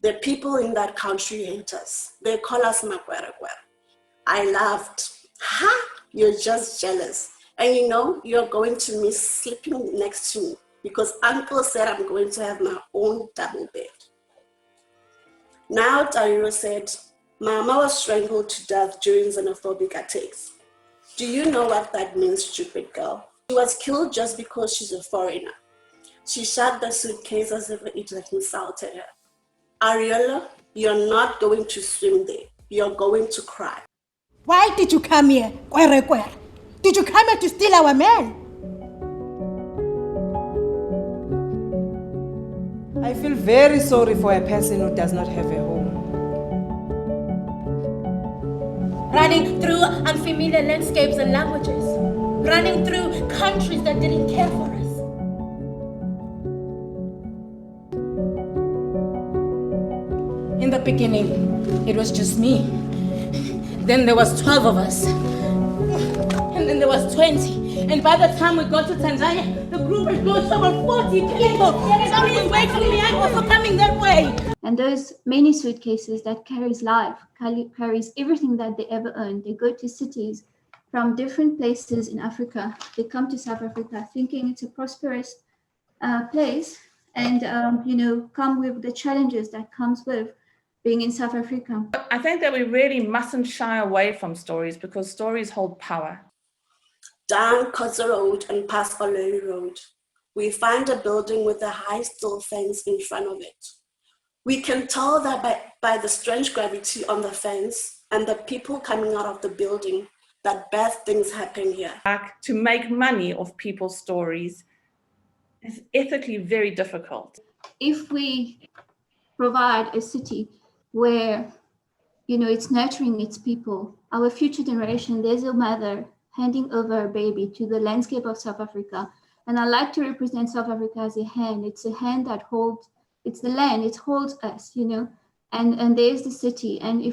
The people in that country hate us. They call us Makwerekwere. I laughed. Ha! You're just jealous. And you know, you're going to miss sleeping next to me because uncle said I'm going to have my own double bed. Now Tariro said, Mama was strangled to death during xenophobic attacks. Do you know what that means, stupid girl? She was killed just because she's a foreigner. She shut the suitcase as if it had insulted her. Ariola, you're not going to swim there. You're going to cry. Why did you come here, Kwere? Did you come here to steal our men? I feel very sorry for a person who does not have a home. Running through unfamiliar landscapes and languages. Running through countries that didn't care for us. In the beginning, it was just me. Then there was 12 of us. And then there was 20. And by the time we got to Tanzania, the group had grown to about 40 people. Somebody's waiting me out for coming that way. And those many suitcases that carries life, carries everything that they ever earned. They go to cities from different places in Africa. They come to South Africa thinking it's a prosperous place and, come with the challenges that comes with being in South Africa. I think that we really mustn't shy away from stories because stories hold power. Down Koza Road and past Olori Road, we find a building with a high steel fence in front of it. We can tell that by the strange gravity on the fence and the people coming out of the building that bad things happen here. To make money off people's stories is ethically very difficult. If we provide a city where, it's nurturing its people, our future generation, there's a mother handing over a baby to the landscape of South Africa. And I like to represent South Africa as a hand. It's a hand that holds, it's the land, it holds us, and there's the city. And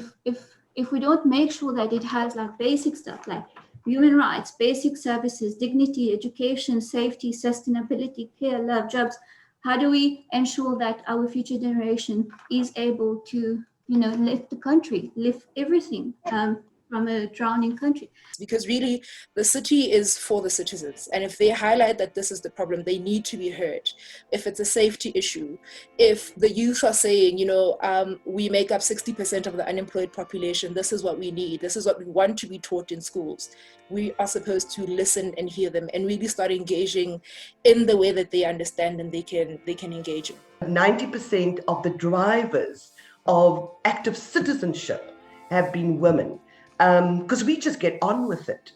if we don't make sure that it has like basic stuff like human rights, basic services, dignity, education, safety, sustainability, care, love, jobs, how do we ensure that our future generation is able to, lift the country, lift everything from a drowning country? Because really the city is for the citizens, and if they highlight that this is the problem, they need to be heard. If it's a safety issue, if the youth are saying, we make up 60% of the unemployed population, this is what we need, this is what we want to be taught in schools, we are supposed to listen and hear them and really start engaging in the way that they understand and they can engage in. 90% of the drivers of active citizenship have been women. Because we just get on with it.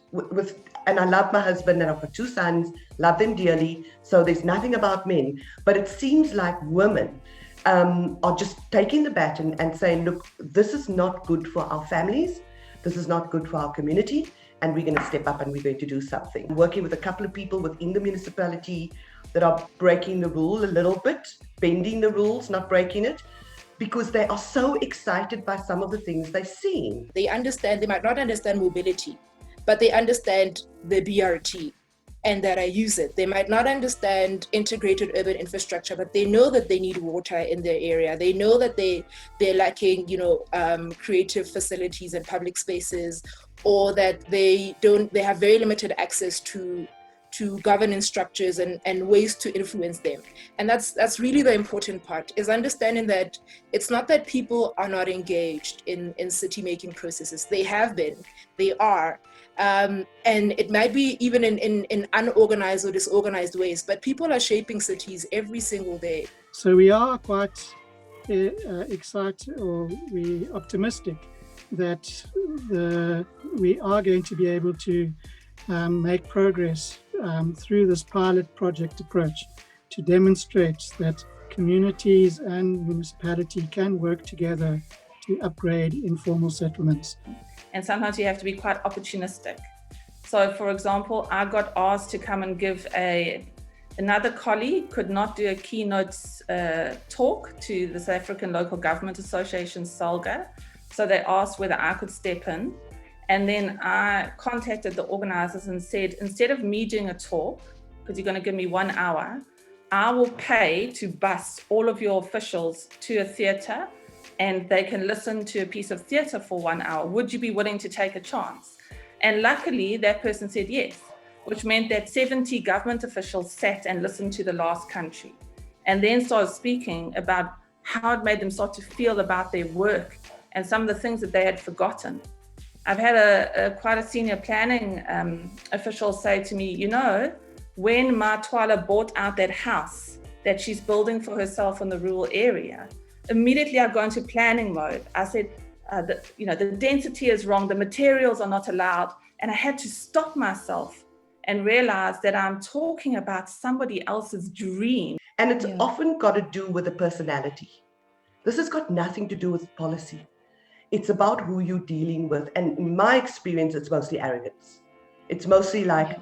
And I love my husband and I've got 2 sons, love them dearly. So there's nothing about men. But it seems like women are just taking the baton and saying, look, this is not good for our families. This is not good for our community. And we're going to step up and we're going to do something. I'm working with a couple of people within the municipality that are breaking the rule a little bit, bending the rules, not breaking it, because they are so excited by some of the things they've seen. They might not understand mobility, but they understand the BRT and that I use it. They might not understand integrated urban infrastructure, but they know that they need water in their area. They know that they're lacking, creative facilities and public spaces, or that they have very limited access to governance structures and ways to influence them. And that's really the important part, is understanding that it's not that people are not engaged in city making processes. They have been, they are. And it might be even in unorganized or disorganized ways, but people are shaping cities every single day. So we are quite excited, or we optimistic that we are going to be able to make progress through this pilot project approach to demonstrate that communities and municipality can work together to upgrade informal settlements. And sometimes you have to be quite opportunistic. So for example, I got asked to come and give another colleague could not do a keynote talk to the South African Local Government Association, SALGA. So they asked whether I could step in. And then I contacted the organizers and said, instead of me doing a talk, because you're going to give me 1 hour, I will pay to bus all of your officials to a theatre and they can listen to a piece of theatre for 1 hour. Would you be willing to take a chance? And luckily, that person said yes, which meant that 70 government officials sat and listened to the last country and then started speaking about how it made them start to feel about their work and some of the things that they had forgotten. I've had quite a senior planning official say to me, you know, when Matwala bought out that house that she's building for herself in the rural area, immediately I go into planning mode. I said, the density is wrong, the materials are not allowed. And I had to stop myself and realize that I'm talking about somebody else's dream. And it's often got to do with the personality. This has got nothing to do with policy. It's about who you're dealing with. And in my experience, it's mostly arrogance. It's mostly like,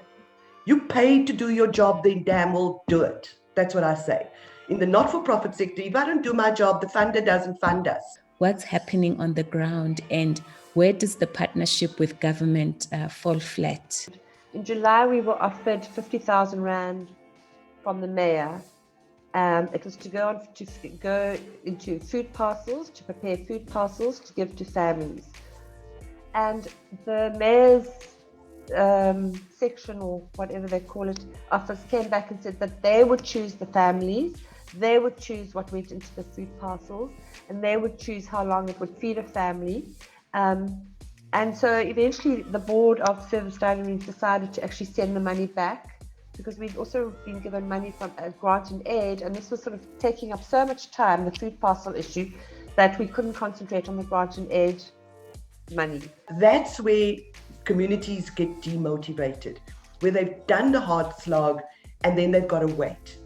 you paid to do your job, then damn well do it. That's what I say. In the not-for-profit sector, if I don't do my job, the funder doesn't fund us. What's happening on the ground, and where does the partnership with government fall flat? In July, we were offered 50,000 Rand from the mayor. It was to go into food parcels, to prepare food parcels to give to families. And the mayor's section, or whatever they call it, office came back and said that they would choose the families, they would choose what went into the food parcels, and they would choose how long it would feed a family. And so eventually the board of service deliveries decided to actually send the money back, because we'd also been given money from a grant and aid, and this was sort of taking up so much time, the food parcel issue, that we couldn't concentrate on the grant and aid money. That's where communities get demotivated, where they've done the hard slog and then they've got to wait.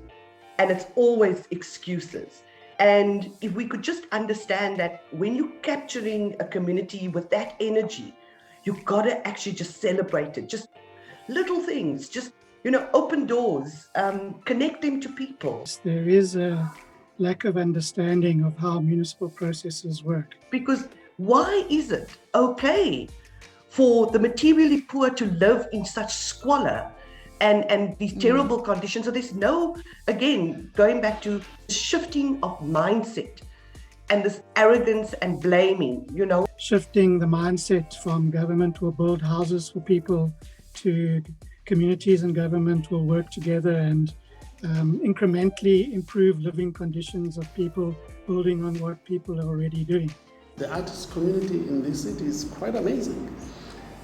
And it's always excuses. And if we could just understand that when you're capturing a community with that energy, you've got to actually just celebrate it. Just little things, just, open doors, connect them to people. There is a lack of understanding of how municipal processes work. Because why is it okay for the materially poor to live in such squalor and these terrible conditions? So there's no, again, going back to shifting of mindset and this arrogance and blaming, Shifting the mindset from government will build houses for people to communities and government will work together and incrementally improve living conditions of people, building on what people are already doing. The artist community in this city is quite amazing.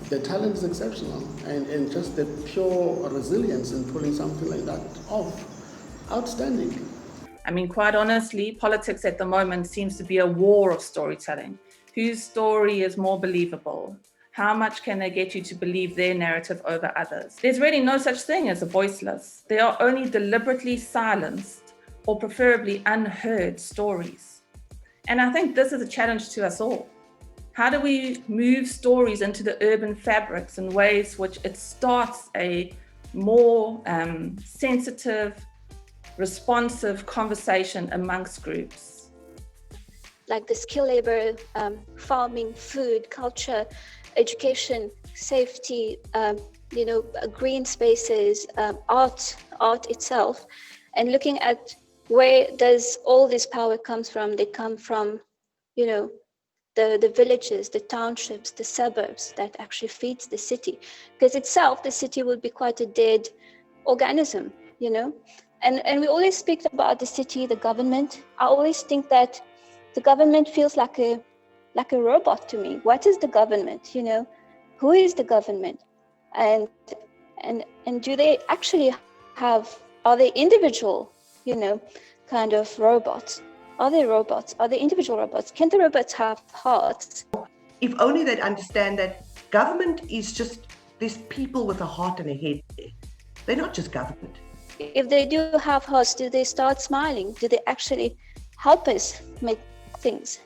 The talent is exceptional, and just the pure resilience in pulling something like that off, outstanding. I mean, quite honestly, politics at the moment seems to be a war of storytelling. Whose story is more believable? How much can they get you to believe their narrative over others? There's really no such thing as a voiceless. They are only deliberately silenced or preferably unheard stories. And I think this is a challenge to us all. How do we move stories into the urban fabrics in ways which it starts a more sensitive, responsive conversation amongst groups? Like the skill labor, farming, food, culture, education, safety, green spaces, art itself, and looking at where does all this power comes from. They come from, the villages, the townships, the suburbs that actually feeds the city. Because itself, the city would be quite a dead organism, And we always speak about the city, the government. I always think that the government feels like a robot to me. What is the government? Who is the government? And do they actually are they individual, kind of robots? Are they robots? Are they individual robots? Can the robots have hearts? If only they'd understand that government is just, there's people with a heart and a head. They're not just government. If they do have hearts, do they start smiling? Do they actually help us make things,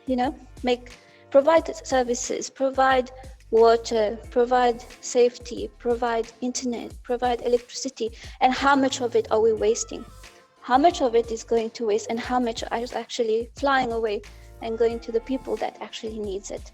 provide services, provide water, provide safety, provide internet, provide electricity? And how much of it are we wasting? How much of it is going to waste, and how much is actually flying away and going to the people that actually needs it?